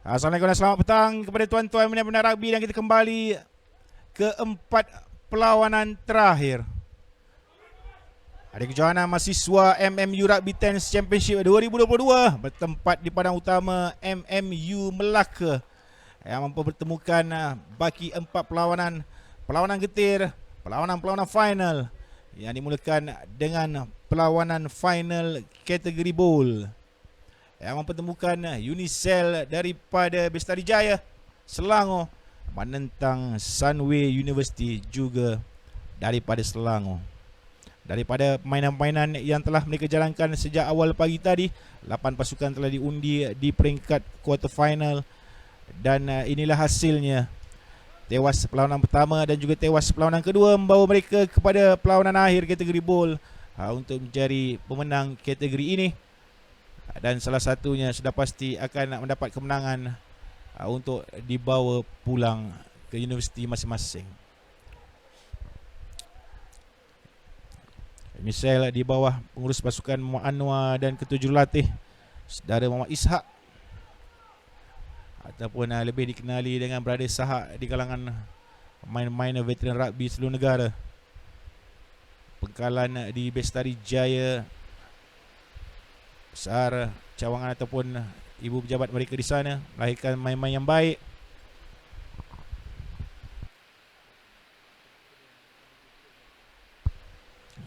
Assalamualaikum dan selamat petang kepada tuan-tuan benar-benar rugby, dan kita kembali ke 4 perlawanan terakhir. Ada kejohanan mahasiswa MMU Rugby Tens Championship 2022 bertempat di padang utama MMU Melaka yang mempertemukan baki 4 perlawanan getir, perlawanan final yang dimulakan dengan perlawanan final kategori bowl yang mempertemukan Unicell daripada Bestari Jaya Selangor menentang Sunway University juga daripada Selangor. Daripada permainan-permainan yang telah mereka jalankan sejak awal pagi tadi, 8 pasukan telah diundi di peringkat quarter final, dan inilah hasilnya. Tewas perlawanan pertama dan juga tewas perlawanan kedua membawa mereka kepada perlawanan akhir kategori bowl untuk menjadi pemenang kategori ini. Dan salah satunya sudah pasti akan mendapat kemenangan untuk dibawa pulang ke universiti masing-masing. Unicell di bawah pengurus pasukan Muhammad Anwar dan ketua jurulatih saudara Muhammad Ishak, ataupun lebih dikenali dengan Brother Sahak di kalangan main-main veteran rugby seluruh negara. Pengkalan di Bestari Jaya besar cawangan ataupun ibu pejabat mereka di sana melahirkan main-main yang baik.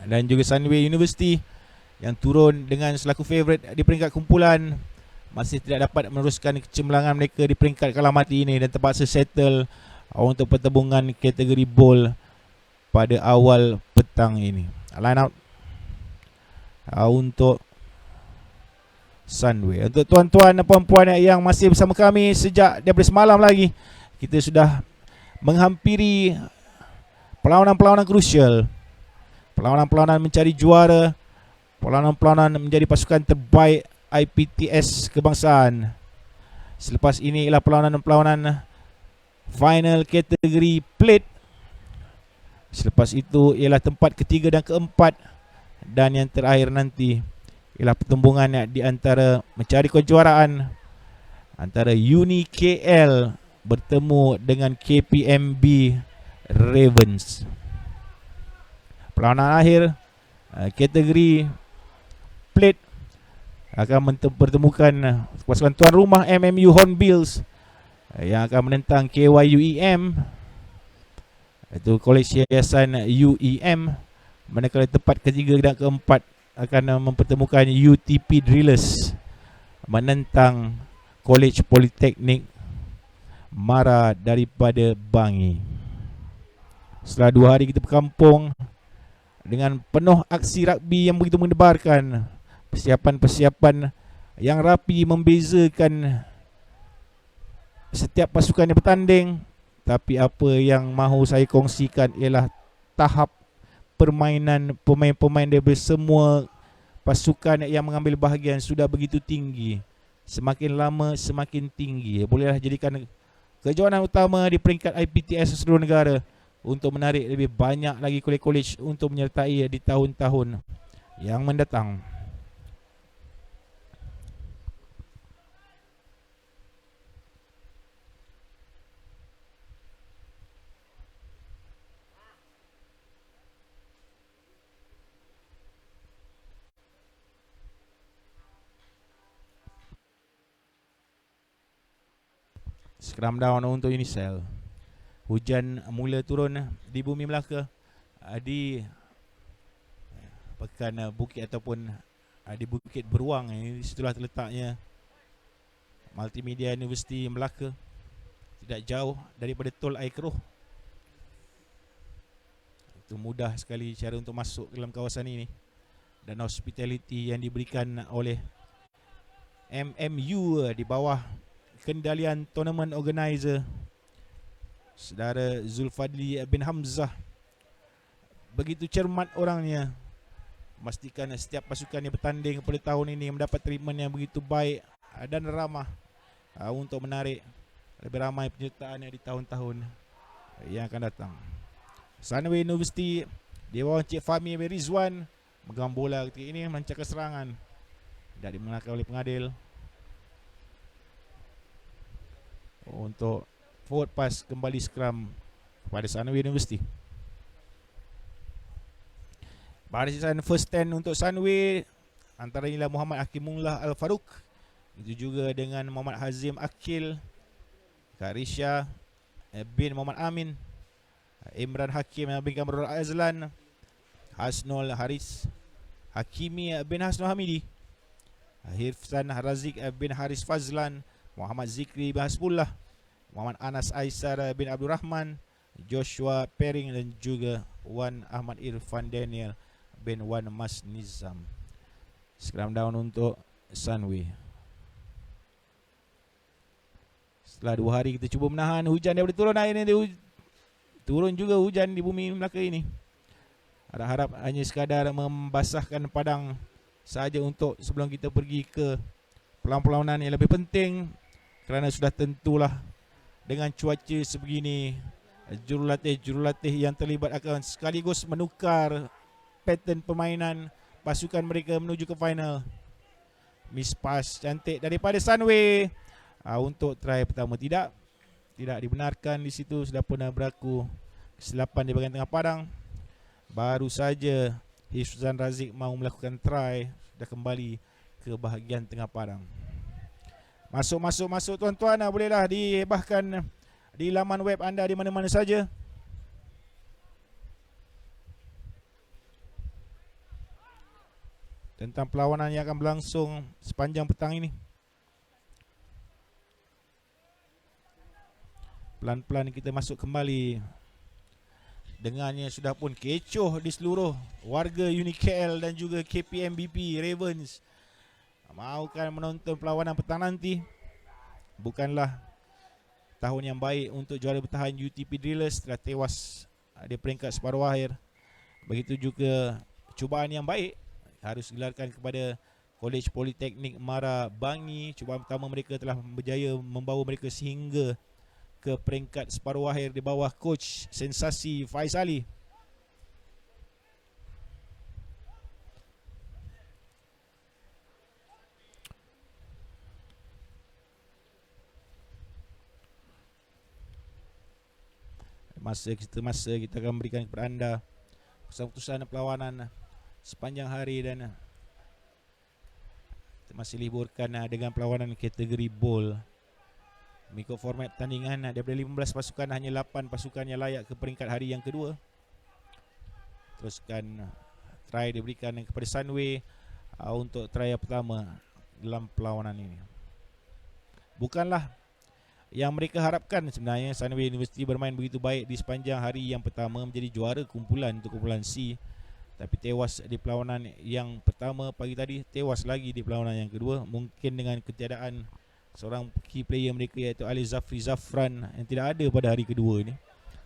Dan juga Sunway University yang turun dengan selaku favourite di peringkat kumpulan masih tidak dapat meneruskan kecemerlangan mereka di peringkat kalah mati ini dan terpaksa settle untuk pertembungan kategori bowl pada awal petang ini. Line out untuk Sunway. Untuk tuan-tuan dan puan-puan yang masih bersama kami sejak daripada semalam lagi, kita sudah menghampiri perlawanan-perlawanan krusial, perlawanan-perlawanan mencari juara, perlawanan-perlawanan menjadi pasukan terbaik IPTS kebangsaan. Selepas ini ialah perlawanan-perlawanan final kategori plate. Selepas itu ialah tempat ketiga dan keempat, dan yang terakhir nanti ialah pertembungan di antara mencari kejuaraan antara Uni KL bertemu dengan KPMB Ravens. Perlawanan akhir kategori plate akan bertemukan pasukan tuan rumah MMU Hornbills yang akan menentang KYUEM, itu Kolej Yayasan UEM, manakala tempat ketiga dan keempat akan mempertemukan UTP Drillers menentang Kolej Politeknik Mara daripada Bangi. Setelah 2 hari kita berkampung dengan penuh aksi rugby yang begitu mendebarkan, persiapan-persiapan yang rapi membezakan setiap pasukan yang bertanding, tapi apa yang mahu saya kongsikan ialah tahap permainan pemain-pemain dari semua pasukan yang mengambil bahagian sudah begitu tinggi. Semakin lama semakin tinggi. Bolehlah jadikan kejohanan utama di peringkat IPTS seluruh negara untuk menarik lebih banyak lagi kolej-kolej untuk menyertai di tahun-tahun yang mendatang. Scrum down untuk Unicell. Hujan mula turun di bumi Melaka, di pekan bukit ataupun di Bukit Beruang. Ini situlah terletaknya Multimedia Universiti Melaka, tidak jauh daripada Tol Air Keruh. Itu mudah sekali cara untuk masuk dalam kawasan ini, dan hospitality yang diberikan oleh MMU di bawah kendalian tournament organizer Saudara Zulfadli bin Hamzah begitu cermat orangnya, memastikan setiap pasukan yang bertanding pada tahun ini mendapat treatment yang begitu baik dan ramah untuk menarik lebih ramai penyertaan di tahun-tahun yang akan datang. Sunway University di bawah Encik Fahmi bin Rizwan megang bola ketika ini, melancarkan serangan, tidak dimenangkan oleh pengadil. Untuk forward pass kembali scrum kepada Sunway University. Barisan first 10 untuk Sunway antara inilah Muhammad Hakimullah Al-Faruq, itu juga dengan Muhammad Hazim Akil, Karisha bin Muhammad Amin, Imran Hakim bin Kamrul Azlan, Hasnul Haris Hakimi bin Hasnul Hamidi, Hirfsan Razik bin Haris Fazlan, Muhammad Zikri bin Hasbullah, Muhammad Anas Aisar bin Abdul Rahman, Joshua Pering, dan juga Wan Ahmad Irfan Daniel bin Wan Mas Nizam. Scrum down untuk Sunway. Setelah 2 hari kita cuba menahan hujan daripada turun air ni, turun juga hujan di bumi Melaka ini. Harap-harap hanya sekadar membasahkan padang sahaja untuk sebelum kita pergi ke perlawanan yang lebih penting, kerana sudah tentulah dengan cuaca sebegini jurulatih yang terlibat akan sekaligus menukar pattern permainan pasukan mereka menuju ke final. Miss pass cantik daripada Sunway untuk try pertama tidak dibenarkan. Di situ sudah pernah berlaku kesilapan di bahagian tengah padang. Baru saja Hifzan Razik mahu melakukan try, sudah kembali ke bahagian tengah padang. Masuk tuan-tuan, bolehlah dihebahkan di laman web anda di mana-mana saja. Tentang perlawanan yang akan berlangsung sepanjang petang ini. Pelan-pelan kita masuk kembali. Dengannya sudah pun kecoh di seluruh warga UniKL dan juga KPMBP Ravens. Mahukan menonton perlawanan petang nanti. Bukanlah tahun yang baik untuk juara bertahan UTP Drillers setelah tewas di peringkat separuh akhir. Begitu juga cubaan yang baik harus digelarkan kepada Kolej Politeknik Mara Bangi. Cubaan pertama mereka telah berjaya membawa mereka sehingga ke peringkat separuh akhir di bawah coach sensasi Faiz Ali. Masa kita akan berikan kepada anda keputusan perlawanan sepanjang hari, dan kita masih liburkan dengan perlawanan kategori bowl. Mengikut format pertandingan, daripada 15 pasukan hanya 8 pasukan yang layak ke peringkat hari yang kedua. Teruskan try diberikan kepada Sunway untuk try yang pertama dalam perlawanan ini. Bukanlah yang mereka harapkan sebenarnya. Sunway University bermain begitu baik di sepanjang hari yang pertama, menjadi juara kumpulan untuk kumpulan C, tapi tewas di perlawanan yang pertama pagi tadi, tewas lagi di perlawanan yang kedua, mungkin dengan ketiadaan seorang key player mereka iaitu Ali Zafri Zafran yang tidak ada pada hari kedua ini.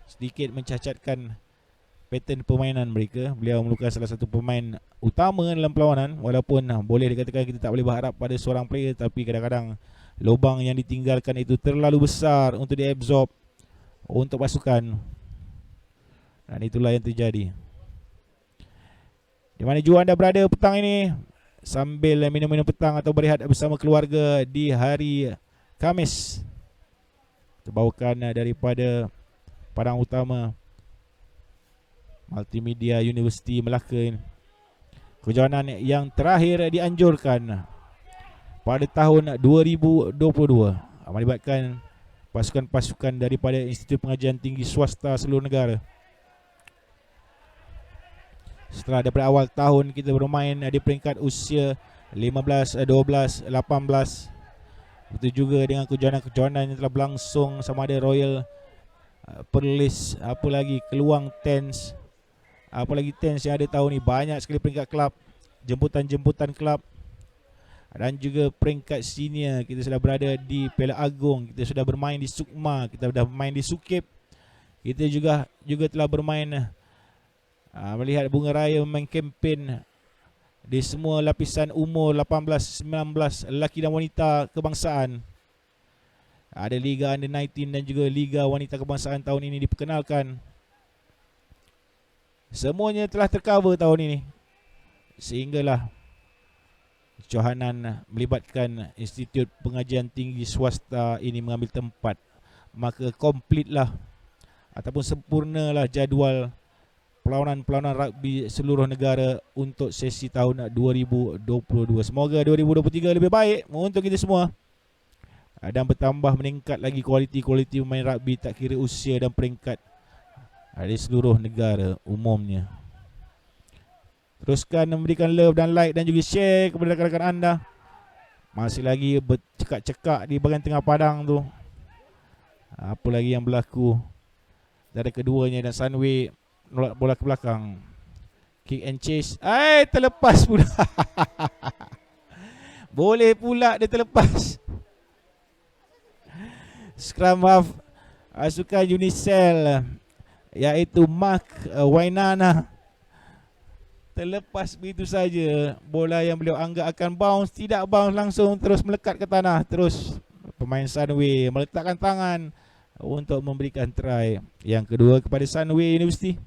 Sedikit mencacatkan pattern permainan mereka. Beliau merupakan salah satu pemain utama dalam perlawanan, walaupun boleh dikatakan kita tak boleh berharap pada seorang player, tapi kadang-kadang lubang yang ditinggalkan itu terlalu besar untuk diabsorb untuk pasukan, dan itulah yang terjadi. Di mana jua anda berada petang ini, sambil minum-minum petang atau berehat bersama keluarga di hari Khamis, terbawakan daripada padang utama Multimedia Universiti Melaka ini. Kejohanan yang terakhir dianjurkan pada tahun 2022 melibatkan pasukan-pasukan daripada Institut Pengajian Tinggi Swasta seluruh negara. Setelah daripada awal tahun kita bermain di peringkat usia 15, 12, 18. Begitu juga dengan kejohanan-kejohanan yang telah berlangsung, sama ada Royal Perlis, apa lagi Keluang Tens, apa lagi Tens yang ada tahun ni. Banyak sekali peringkat kelab, jemputan-jemputan kelab. Dan juga peringkat senior, kita sudah berada di Perak Agong, kita sudah bermain di Sukma, kita sudah bermain di Sukip. Kita juga telah bermain melihat Bunga Raya main kempen di semua lapisan umur 18, 19, lelaki dan wanita kebangsaan. Ada Liga Under 19 dan juga Liga Wanita Kebangsaan tahun ini diperkenalkan. Semuanya telah tercover tahun ini, sehinggalah johanan melibatkan Institut Pengajian Tinggi Swasta ini mengambil tempat. Maka komplitlah ataupun sempurnalah jadual perlawanan rugby seluruh negara untuk sesi tahun 2022. Semoga 2023 lebih baik untuk kita semua, dan bertambah meningkat lagi kualiti pemain rugby tak kira usia dan peringkat di seluruh negara umumnya. Teruskan memberikan love dan like dan juga share kepada rakan-rakan anda. Masih lagi bercekak-cekak di bahagian tengah padang tu. Apa lagi yang berlaku dari keduanya, dan Sunway nolak bola ke belakang. Kick and chase. Terlepas pula. Boleh pula dia terlepas. Scrum half sukan Unicel, iaitu Mark Wainana, terlepas begitu saja. Bola yang beliau anggap akan bounce, tidak bounce langsung, terus melekat ke tanah. Terus pemain Sunway meletakkan tangan untuk memberikan try yang kedua kepada Sunway University.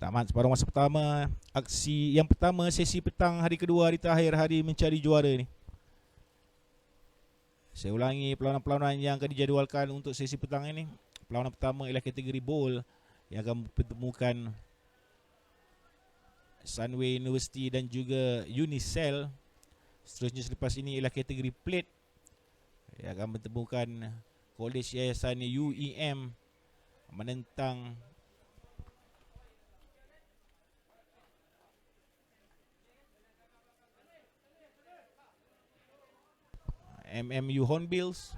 Tamat separuh masa pertama. Aksi yang pertama, sesi petang hari kedua, hari terakhir, hari mencari juara ni. Saya ulangi perlawanan-perlawanan yang akan dijadualkan untuk sesi petang ini. Perlawanan pertama ialah kategori bowl yang akan mempertemukan Sunway University dan juga Unicel. Seterusnya selepas ini ialah kategori plate yang akan bertemukan Kolej Yayasan UEM menentang MMU Hornbills.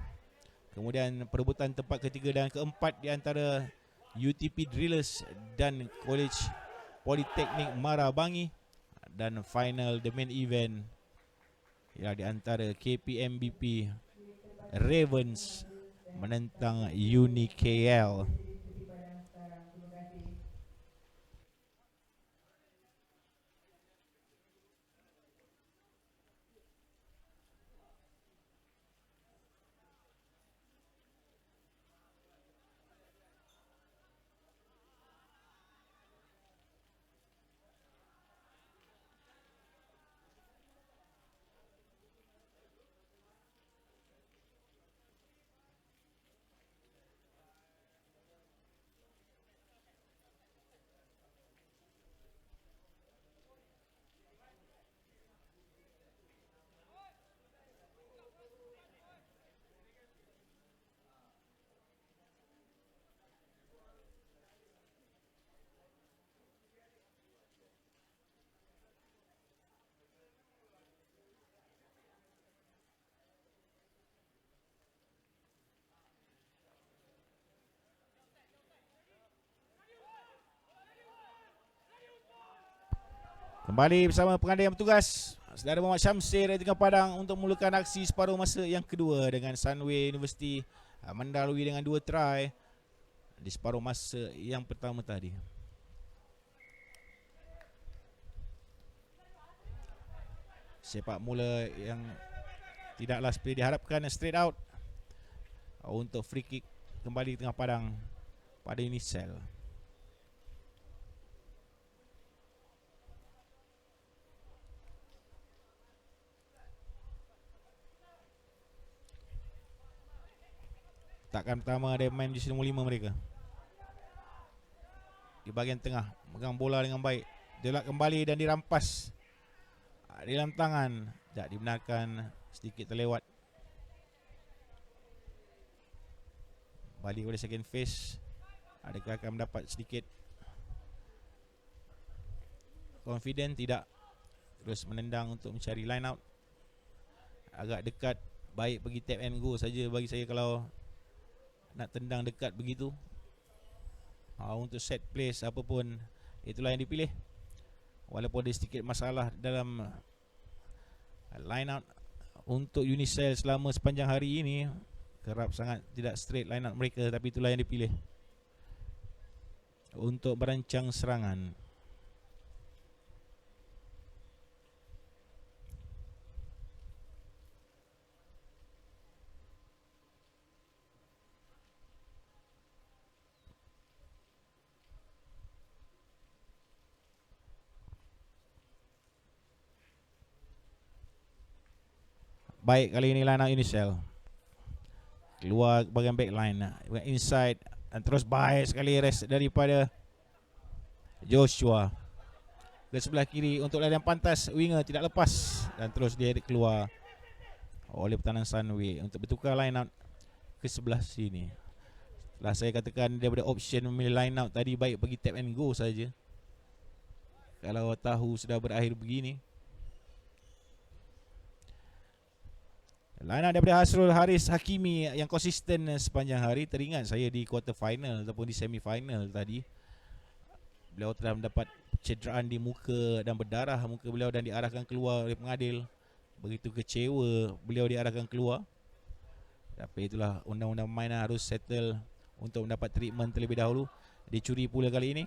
Kemudian perebutan tempat ketiga dan keempat di antara UTP Drillers dan Kolej Politeknik Marabangi. Dan final the main event ialah di antara KPMBP Ravens menentang UniKL. Kembali bersama pengadil yang bertugas, Saudara Muhammad Syamsir dari Tengah Padang untuk memulakan aksi separuh masa yang kedua dengan Sunway University mendalui dengan 2 try di separuh masa yang pertama tadi. Sepak mula yang tidaklah seperti diharapkan, straight out untuk free kick kembali Tengah Padang pada Unicel. Takkan pertama dia main di nombor 5 mereka. Di bahagian tengah, megang bola dengan baik. Dia kembali dan dirampas di dalam tangan. Tak dibenarkan, sedikit terlewat. Balik pada second phase. Adakah akan mendapat sedikit confident? Tidak. Terus menendang untuk mencari line out. Agak dekat. Baik pergi tap and go saja bagi saya kalau nak tendang dekat begitu. Untuk set place apapun, itulah yang dipilih. Walaupun ada sedikit masalah dalam line out untuk Unicel selama sepanjang hari ini, kerap sangat tidak straight line out mereka, tapi itulah yang dipilih untuk merancang serangan. Baik kali ini line out Unicel. Keluar bahagian backline, inside, dan terus baik sekali rest daripada Joshua ke sebelah kiri untuk larian pantas. Winger tidak lepas dan terus dia keluar oleh pertahanan Sunway untuk bertukar line out ke sebelah sini. Setelah saya katakan daripada option memilih line out tadi, baik pergi tap and go saja kalau tahu sudah berakhir begini. Line out daripada Hasrul Haris Hakimi yang konsisten sepanjang hari. Teringat saya di quarter final ataupun di semi final tadi, beliau telah mendapat cederaan di muka dan berdarah muka beliau dan diarahkan keluar oleh pengadil. Begitu kecewa beliau diarahkan keluar. Tapi itulah undang-undang permainan, harus settle untuk mendapat treatment terlebih dahulu. Dicuri pula kali ini.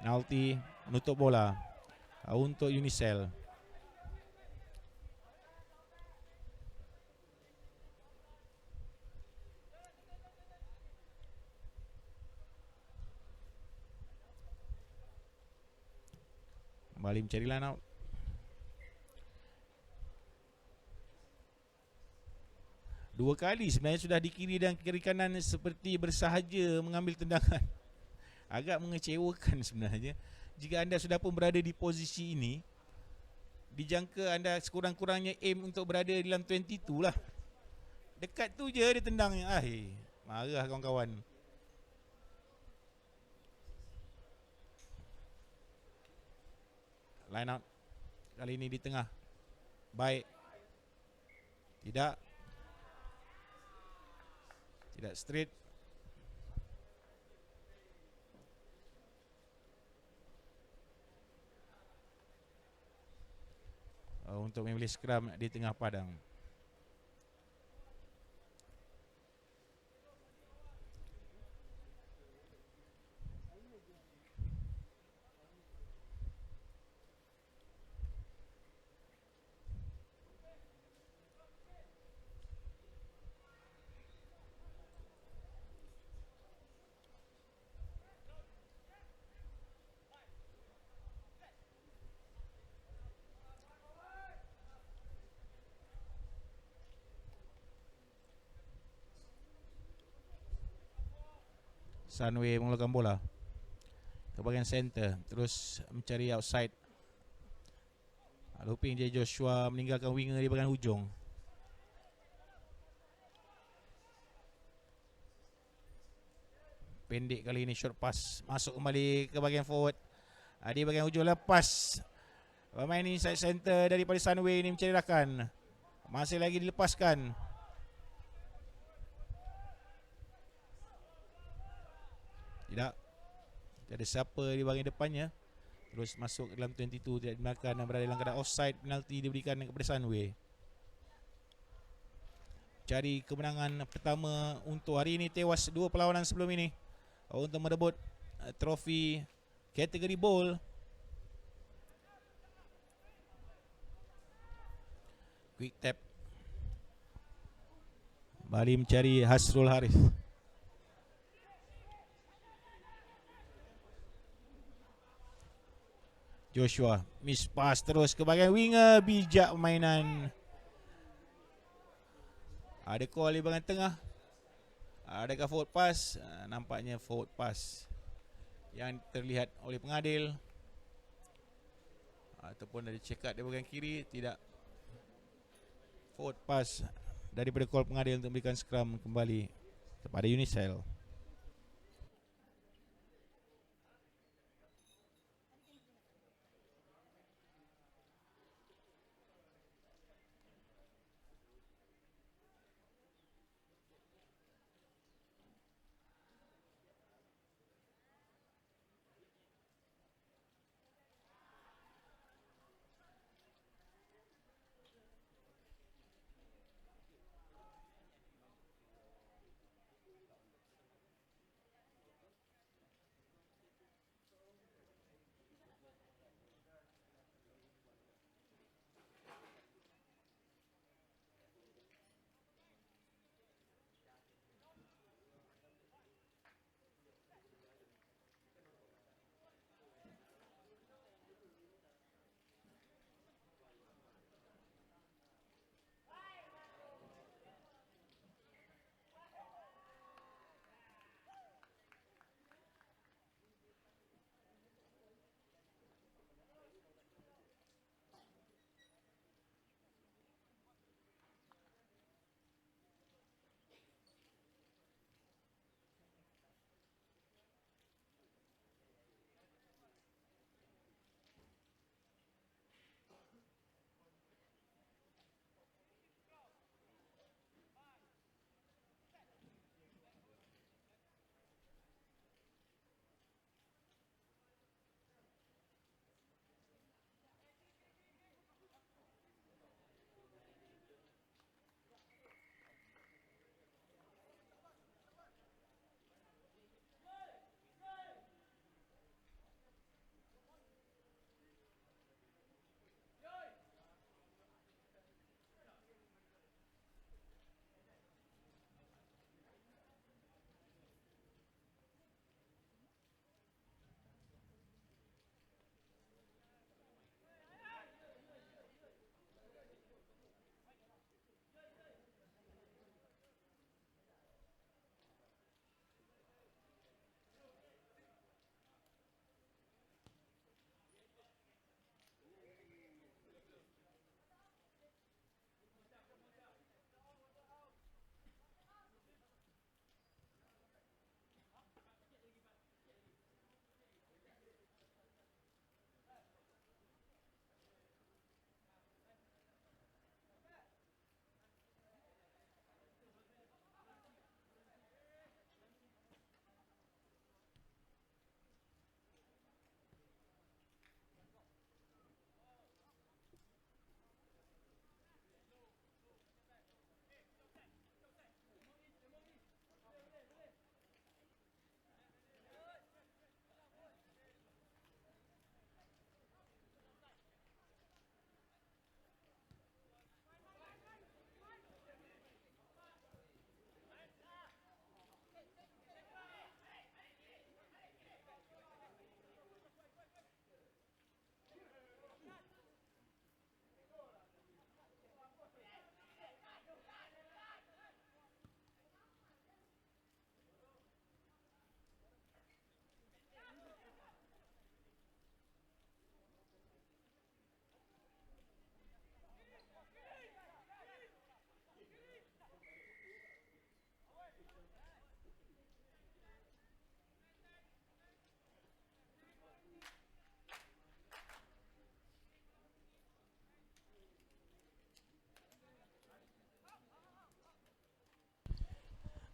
Penalti menutup bola untuk Unicel. Kembali mencari line out. Dua kali sebenarnya sudah di kiri dan kiri kanan seperti bersahaja mengambil tendangan. Agak mengecewakan sebenarnya. Jika anda sudah pun berada di posisi ini, dijangka anda sekurang-kurangnya aim untuk berada dalam 22 lah. Dekat tu je dia tendang. Marah kawan-kawan. Line out kali ini di tengah. Baik. Tidak straight. Untuk memilih scrum di Tengah Padang. Sunway mengeluarkan bola ke bahagian center, terus mencari outside. Looping je Joshua meninggalkan winger di bahagian hujung. Pendek kali ini, short pass masuk kembali ke bahagian forward. Di bahagian hujung lepas. Pemain inside center daripada Sunway ini mencari rakan. Masih lagi dilepaskan. Tidak. Tiada siapa di bahagian depannya. Terus masuk dalam 22, tidak dimakan dan berada dalam keadaan offside. Penalti diberikan kepada Sunway. Cari kemenangan pertama untuk hari ini. Tewas 2 perlawanan sebelum ini untuk merebut trofi kategori bowl. Quick tap. Bali mencari Hasrul Haris. Joshua miss pass terus ke bahagian winger. Bijak permainan. Ada call di bahagian tengah. Adakah forward pass? Nampaknya forward pass yang terlihat oleh pengadil, ataupun dari check out di bahagian kiri. Tidak, forward pass daripada call pengadil untuk memberikan scrum kembali kepada Unicel.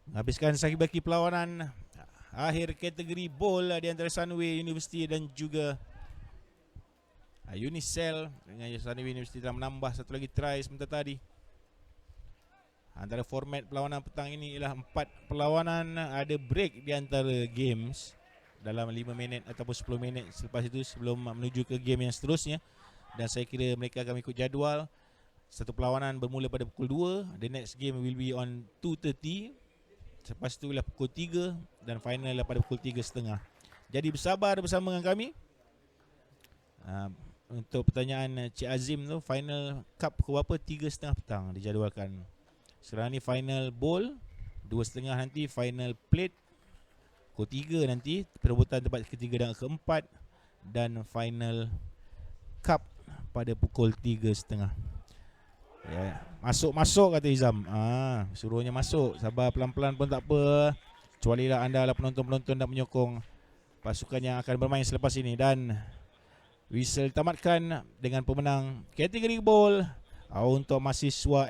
Habiskan saki baki perlawanan akhir kategori bowl di antara Sunway University dan juga Unicell. Dengan Sunway University telah menambah satu lagi try sebentar tadi. Antara format perlawanan petang ini ialah 4 perlawanan, ada break di antara games dalam 5 minit ataupun 10 minit selepas itu sebelum menuju ke game yang seterusnya. Dan saya kira mereka akan ikut jadual. Satu perlawanan bermula pada pukul 2. The next game will be on 2:30. Lepas itu ialah pukul 3 dan final ialah pada pukul 3.30. Jadi bersabar bersama dengan kami. Untuk pertanyaan Cik Azim tu, final cup pukul berapa? 3.30 petang dijadualkan. Sekarang ni final bowl 2.30 nanti, final plate pukul 3 nanti, perebutan tempat ketiga dan keempat, dan final cup pada pukul 3.30. Ya, masuk kata Izam. Suruhnya masuk. Sabar pelan-pelan pun tak apa. Kecuali lah anda lah penonton-penonton dan menyokong pasukan yang akan bermain selepas ini. Dan whistle tamatkan dengan pemenang kategori bowl untuk mahasiswa